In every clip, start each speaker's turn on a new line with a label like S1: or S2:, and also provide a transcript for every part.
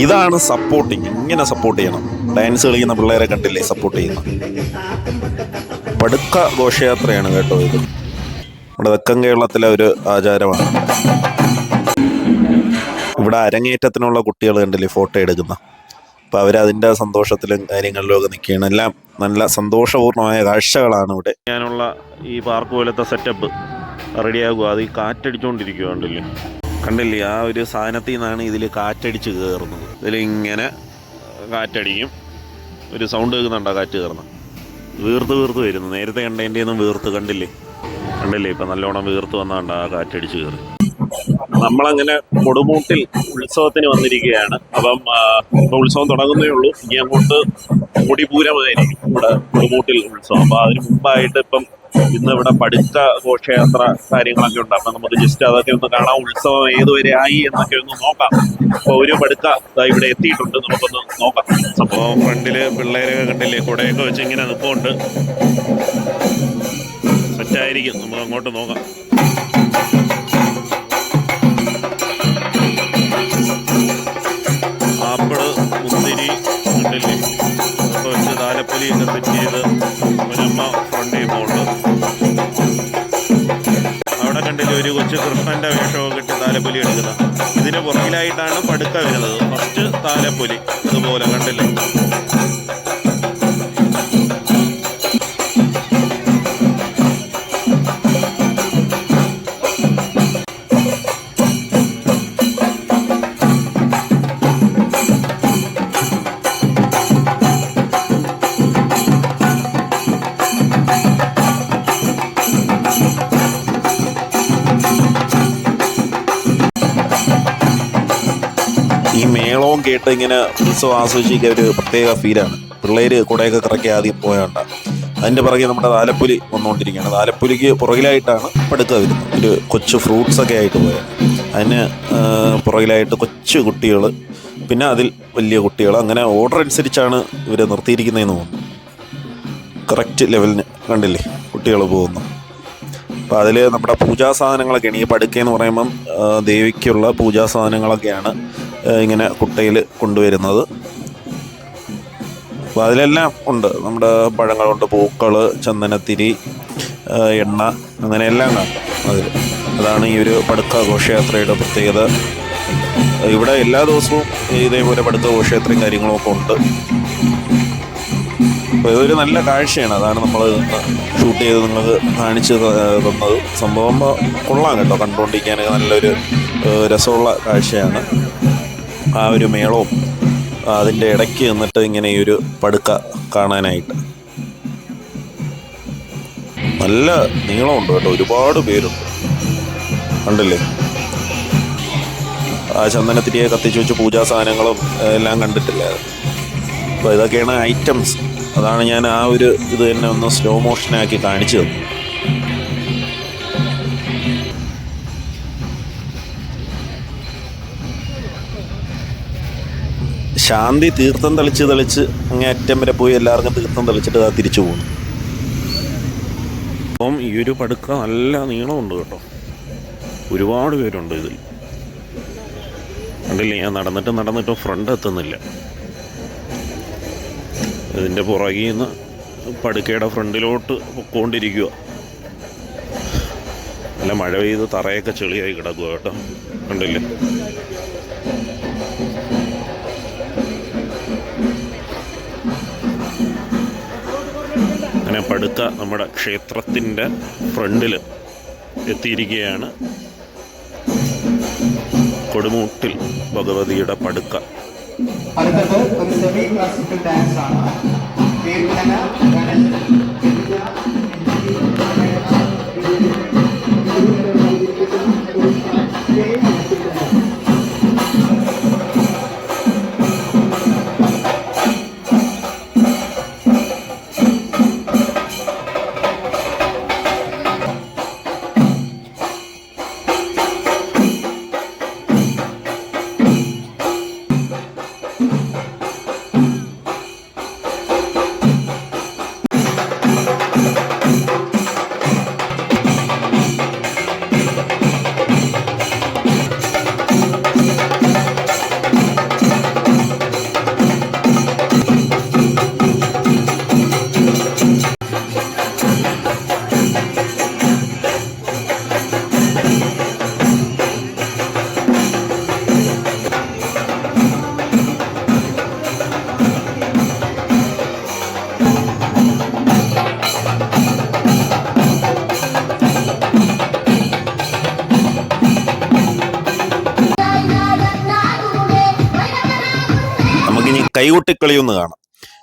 S1: ഇതാണ് സപ്പോർട്ടിങ്. ഇങ്ങനെ സപ്പോർട്ട് ചെയ്യണം. ഡാൻസ് കളിക്കുന്ന പിള്ളേരെ കണ്ടില്ലേ സപ്പോർട്ട് ചെയ്യുന്ന. പടുക്ക ഘോഷയാത്രയാണ് കേട്ടോ ഇത്. നമ്മുടെ തെക്കൻ കേരളത്തിലെ ഒരു ആചാരമാണ്. ഇവിടെ അരങ്ങേറ്റത്തിനുള്ള കുട്ടികൾ കണ്ടില്ലേ ഫോട്ടോ എടുക്കുന്ന. അപ്പോൾ അവരതിൻ്റെ സന്തോഷത്തിലും കാര്യങ്ങളിലും ഒക്കെ നിൽക്കുകയാണ്. എല്ലാം നല്ല സന്തോഷപൂർണ്ണമായ കാഴ്ചകളാണ് ഇവിടെ. ഞാനുള്ള ഈ പാർക്ക് പോലത്തെ സെറ്റപ്പ് റെഡിയാകുക. അത് ഈ കാറ്റടിച്ചുകൊണ്ടിരിക്കുക കണ്ടില്ലേ. ആ ഒരു സാധനത്തിൽ നിന്നാണ് ഇതിൽ കാറ്റടിച്ച് കയറുന്നത്. ഇതിലിങ്ങനെ കാറ്റടിക്കും. ഒരു സൗണ്ട് കേൾക്കുന്നുണ്ടോ കാറ്റ് കയറുന്നത്? വീർത്ത് വരുന്നു. നേരത്തെ കണ്ടതിൻ്റെ ഒന്നും വീർത്ത് കണ്ടില്ലേ ഇപ്പം നല്ലോണം വീർത്ത് വന്നാണ്ട് ആ കാറ്റടിച്ച് കയറി. നമ്മളങ്ങനെ കൊടുമൂട്ടിൽ ഉത്സവത്തിന് വന്നിരിക്കുകയാണ്. അപ്പം ഇപ്പോൾ ഉത്സവം തുടങ്ങുന്നേ ഉള്ളൂ. ഇനി അങ്ങോട്ട് കൊടിപൂരമായിരിക്കും ഇവിടെ കൊടുമൂട്ടിൽ ഉത്സവം. അപ്പോൾ അതിന് മുമ്പായിട്ട് ഇപ്പം ഇന്ന് ഇവിടെ പടുക്ക ഘോഷയാത്ര കാര്യങ്ങളൊക്കെ ഉണ്ട്. അപ്പം നമുക്ക് ജസ്റ്റ് അതൊക്കെ ഒന്ന് കാണാം. ഉത്സവം ഏതുവരെ ആയി എന്നൊക്കെ ഒന്ന് നോക്കാം. അപ്പോൾ ഒരു പടുക്ക ഇവിടെ എത്തിയിട്ടുണ്ട്. നമുക്കൊന്ന് നോക്കാം. സംഭവം ഫ്രണ്ടിൽ പിള്ളേരൊക്കെ കണ്ടില്ലേ കുടയൊക്കെ വെച്ച് ഇങ്ങനെ നിൽപ്പുണ്ട്. സെറ്റായിരിക്കും. നമുക്ക് അങ്ങോട്ട് നോക്കാം. ആപ്പിള്, മുന്തിരി കണ്ടില്ലേ ഒക്കെ വെച്ച് താലപ്പൊലിയൊക്കെ സെറ്റ് ചെയ്ത് ഒരമ്മ ഫ്രണ്ടിൽ പോകുന്നുണ്ട്. അവിടെ കണ്ടില്ലേ ഒരു കൊച്ചു കൃഷ്ണൻ്റെ വേഷമൊക്കെ കെട്ടി താലപ്പൊലി എടുക്കുന്ന. ഇതിന് പുറകിലായിട്ടാണ് പടുക്ക വരുന്നത്. ഫസ്റ്റ് താലപ്പൊലി ഇതുപോലെ കണ്ടില്ലേ. ഈ മേളവും കേട്ട് ഇങ്ങനെ ഉത്സവം ആസ്വദിക്കുക ഒരു പ്രത്യേക ഫീലാണ്. പിള്ളേർ കുടയൊക്കെ കറക്കി ആദ്യം പോയാണ്ട അതിൻ്റെ പുറകെ നമ്മുടെ താലപ്പൊലി വന്നുകൊണ്ടിരിക്കുകയാണ്. താലപ്പൊലിക്ക് പുറകിലായിട്ടാണ് പടുക്ക വരുന്നത്. ഒരു കൊച്ചു ഫ്രൂട്ട്സൊക്കെ ആയിട്ട് പോയാൽ അതിന് പുറകിലായിട്ട് കൊച്ചു കുട്ടികൾ, പിന്നെ അതിൽ വലിയ കുട്ടികൾ, അങ്ങനെ ഓർഡർ അനുസരിച്ചാണ് ഇവർ നിർത്തിയിരിക്കുന്നതെന്ന് തോന്നുന്നു. കറക്റ്റ് ലെവലിന് കണ്ടില്ലേ കുട്ടികൾ പോകുന്നു. അപ്പോൾ അതിൽ നമ്മുടെ പൂജാ സാധനങ്ങളൊക്കെയാണ്. ഈ പടുക്കയെന്ന് പറയുമ്പം ദേവിക്കുള്ള പൂജാ സാധനങ്ങളൊക്കെയാണ് ഇങ്ങനെ കുട്ടയിൽ കൊണ്ടുവരുന്നത്. അപ്പോൾ അതിലെല്ലാം ഉണ്ട്. നമ്മുടെ പഴങ്ങളുണ്ട്, പൂക്കൾ, ചന്ദനത്തിരി, എണ്ണ, അങ്ങനെ എല്ലാം കാണും അതിൽ. അതാണ് ഈ ഒരു പടുക്ക ഘോഷയാത്രയുടെ പ്രത്യേകത. ഇവിടെ എല്ലാ ദിവസവും ഇതേപോലെ പടുക്ക ഘോഷയാത്രയും കാര്യങ്ങളുമൊക്കെ ഉണ്ട്. അപ്പോൾ ഇതൊരു നല്ല കാഴ്ചയാണ്. അതാണ് നമ്മൾ ഷൂട്ട് ചെയ്ത് നിങ്ങൾക്ക് കാണിച്ച് തന്നത്. സംഭവം കൊള്ളാം കേട്ടോ. കണ്ടുകൊണ്ടിരിക്കാനൊക്കെ നല്ലൊരു രസമുള്ള കാഴ്ചയാണ്. ആ ഒരു മേളവും അതിൻ്റെ ഇടയ്ക്ക് നിന്നിട്ട് ഇങ്ങനെ ഈ ഒരു പടുക്ക കാണാനായിട്ട് നല്ല നീളമുണ്ട് കേട്ടോ. ഒരുപാട് പേരുണ്ട് കണ്ടില്ലേ. ആ ചന്ദനത്തിരിയെ കത്തിച്ച് വെച്ച് പൂജാ സാധനങ്ങളും എല്ലാം കണ്ടിട്ടില്ലേ. അപ്പോൾ ഇതൊക്കെയാണ് ഐറ്റംസ്. അതാണ് ഞാൻ ആ ഒരു ഇത് തന്നെ ഒന്ന് സ്ലോ മോഷനാക്കി കാണിച്ചു തന്നു. ശാന്തി തീർത്ഥം തെളിച്ച് അങ്ങേ അറ്റം വരെ പോയി എല്ലാവർക്കും തീർത്ഥം തെളിച്ചിട്ട് അത് തിരിച്ചു പോകുന്നു. അപ്പം ഈ ഒരു പടുക്ക നല്ല നീളമുണ്ട് കേട്ടോ. ഒരുപാട് പേരുണ്ട് ഇതിൽ കണ്ടില്ലേ. ഞാൻ നടന്നിട്ടും ഫ്രണ്ട് എത്തുന്നില്ല. ഇതിൻ്റെ പുറകിൽ നിന്ന് പടുക്കയുടെ ഫ്രണ്ടിലോട്ട് പൊക്കോണ്ടിരിക്കുക. നല്ല മഴ പെയ്ത് തറയൊക്കെ ചെളിയായി കിടക്കുക കേട്ടോ. കണ്ടില്ലേ. അങ്ങനെ പടുക്ക നമ്മുടെ ക്ഷേത്രത്തിൻ്റെ ഫ്രണ്ടിൽ എത്തിയിരിക്കുകയാണ്. കൊടുമൂട്ടിൽ ഭഗവതിയുടെ പടുക്ക.
S2: അടുത്തത് ഒരു സെമി ക്ലാസിക്കൽ ഡാൻസ് ആണ്.
S1: കൈകൊട്ടിക്കളി ഒന്ന് കാണാം.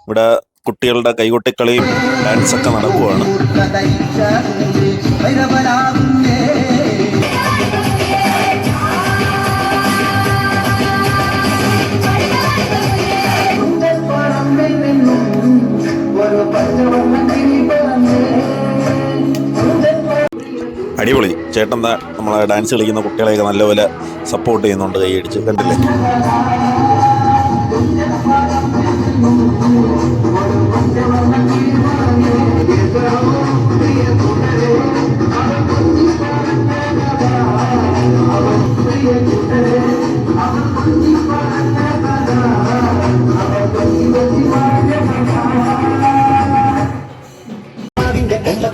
S1: ഇവിടെ കുട്ടികളുടെ കൈകൊട്ടിക്കളിയും ഡാൻസൊക്കെ നടക്കുവാണ്. അടിപൊളി. ചേട്ടൻ എന്താ നമ്മളെ ഡാൻസ് കളിക്കുന്ന കുട്ടികളെയൊക്കെ നല്ലപോലെ സപ്പോർട്ട് ചെയ്യുന്നുണ്ട്, കൈയടിച്ച്. കണ്ടില്ലേ?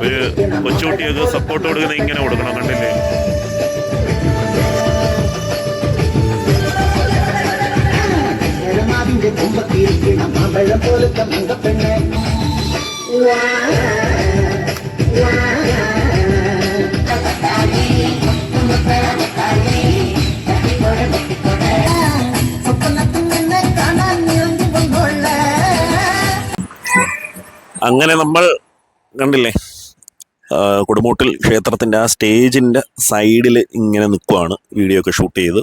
S1: ഒരു കൊച്ചുകുട്ടിയൊക്കെ സപ്പോർട്ട് കൊടുക്കുന്ന ഇങ്ങനെ കൊടുക്കണം. കണ്ടില്ലേ? അങ്ങനെ നമ്മൾ കണ്ടില്ലേ, കൊടുമൂട്ടിൽ ക്ഷേത്രത്തിൻ്റെ ആ സ്റ്റേജിൻ്റെ സൈഡിൽ ഇങ്ങനെ നിൽക്കുവാണ് വീഡിയോ ഒക്കെ ഷൂട്ട് ചെയ്ത്.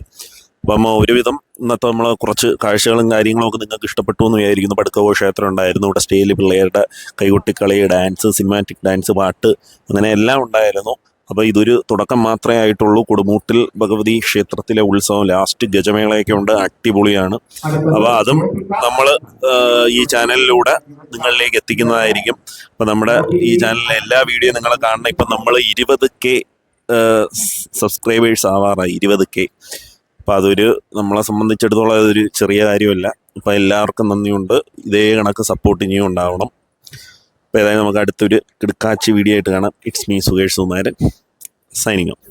S1: അപ്പം ഒരുവിധം ഇന്നത്തെ നമ്മൾ കുറച്ച് കാഴ്ചകളും കാര്യങ്ങളും ഒക്കെ നിങ്ങൾക്ക് ഇഷ്ടപ്പെട്ടു എന്ന് വിചാരിക്കുന്നു. പടുക്കവോ ക്ഷേത്രം ഉണ്ടായിരുന്നു, ഇവിടെ സ്റ്റേജിൽ പിള്ളേരുടെ കൈകൊട്ടിക്കളി, ഡാൻസ്, സിനിമാറ്റിക് ഡാൻസ്, പാട്ട്, അങ്ങനെ എല്ലാം ഉണ്ടായിരുന്നു. അപ്പോൾ ഇതൊരു തുടക്കം മാത്രമേ ആയിട്ടുള്ളൂ. കൊടുമൂട്ടിൽ ഭഗവതി ക്ഷേത്രത്തിലെ ഉത്സവം, ലാസ്റ്റ് ഗജമേളയൊക്കെ ഉണ്ട്, അടിപൊളിയാണ്. അപ്പോൾ അതും നമ്മൾ ഈ ചാനലിലൂടെ നിങ്ങളിലേക്ക് എത്തിക്കുന്നതായിരിക്കും. അപ്പോൾ നമ്മുടെ ഈ ചാനലിലെ എല്ലാ വീഡിയോ നിങ്ങൾ കാണണം. ഇപ്പം നമ്മൾ 20K സബ്സ്ക്രൈബേഴ്സ് ആവാറായി, 20K. അപ്പോൾ അതൊരു നമ്മളെ സംബന്ധിച്ചിടത്തോളം അതൊരു ചെറിയ കാര്യമല്ല. അപ്പോൾ എല്ലാവർക്കും നന്ദിയുണ്ട്. ഇതേ കണക്ക് സപ്പോർട്ട് ഇനിയും ഉണ്ടാവണം. അപ്പോൾ ഏതായാലും നമുക്ക് അടുത്തൊരു കിടക്കാച്ചി വീഡിയോ ആയിട്ട് കാണാം. It's me Sukesh Sukumaran, signing off.